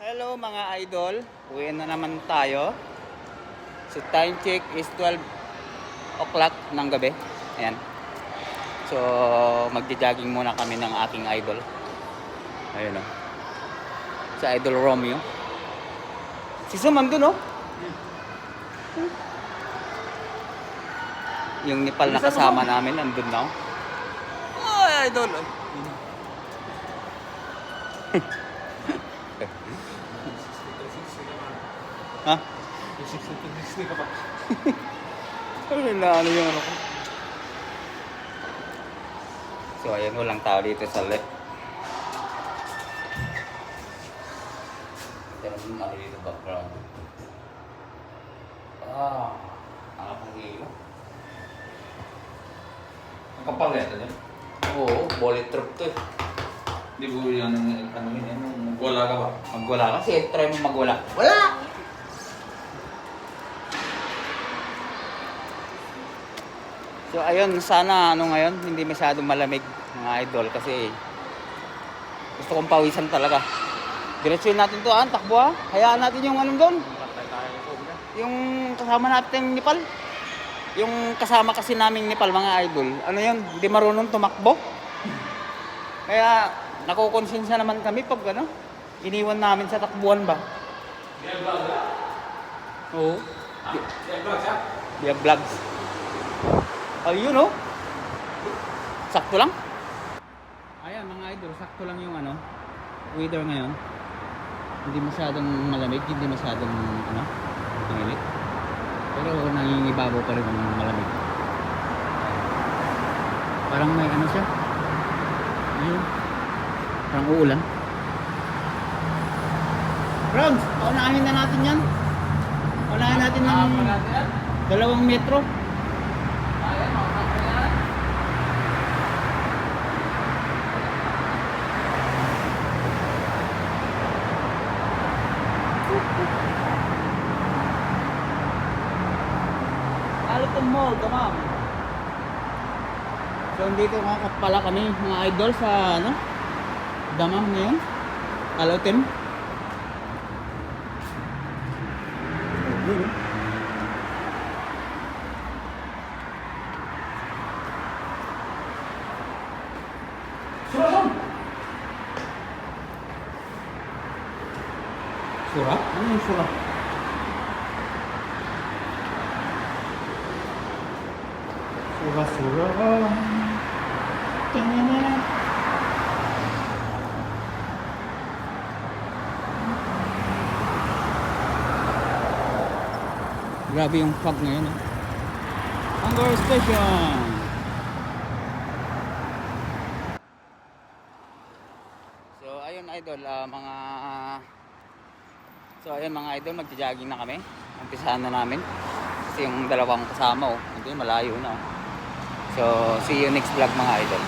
Hello mga idol, uwi na naman tayo. So time check is 12 o'clock ng gabi. Ayan. So magja-jogging muna kami ng aking idol. Ayun oh. Si Idol Romeo. Si Sum andun oh. Yung Nepal na kasama namin andun na oh. Oh, idol. Ha? Disney ka pa. Ano yung ano ko? So ayan, walang tao dito sa left. Pero ano dito background. Ang hilo. Ang kapal yata dyan. Oo, bullet trap to eh. Hindi po yan ano yun, yung wala ka ba? Magwala kasi, try mo magwala. Wala! So ayun, sana ano ngayon, hindi masyadong malamig mga idol kasi gusto kong pawisan talaga. Diretsuhin natin to takbo ha. Hayaan natin yung anong doon. Yung kasama natin Nepal. Yung kasama kasi naming Nepal mga idol. Ano yun, hindi marunong tumakbo. Kaya nakukonsensya naman kami pag ano, iniwan namin sa takbuhan ba. Via vlog ka? Oo. Via vlog siya? Via vlogs. Ayun oh. Sakto lang. Ayan mga idol, sakto lang yung ano, weather ngayon. Hindi masyadong malamig, hindi masyadong ano, mainit. Pero nangingibabaw pa rin ng malamig. Parang may ano siya. Ayun. Parang uulan. Browns, paunahin na natin yan. Paunahin natin ng 2 metro. Alton Mall, tamam. So dito nga pala kami mga idol sa ano, Damam ngayon. Alton. Surasan! Surah? Ano yung surah? Surah. Tingnan. Grabe yung fog ngayon eh. Hunger Station. So ayun idol, mga idol, magja-jogging na kami. Umpisahan na namin. Kasi yung dalawang kasama hindi malayo na. So see you next vlog mga idol.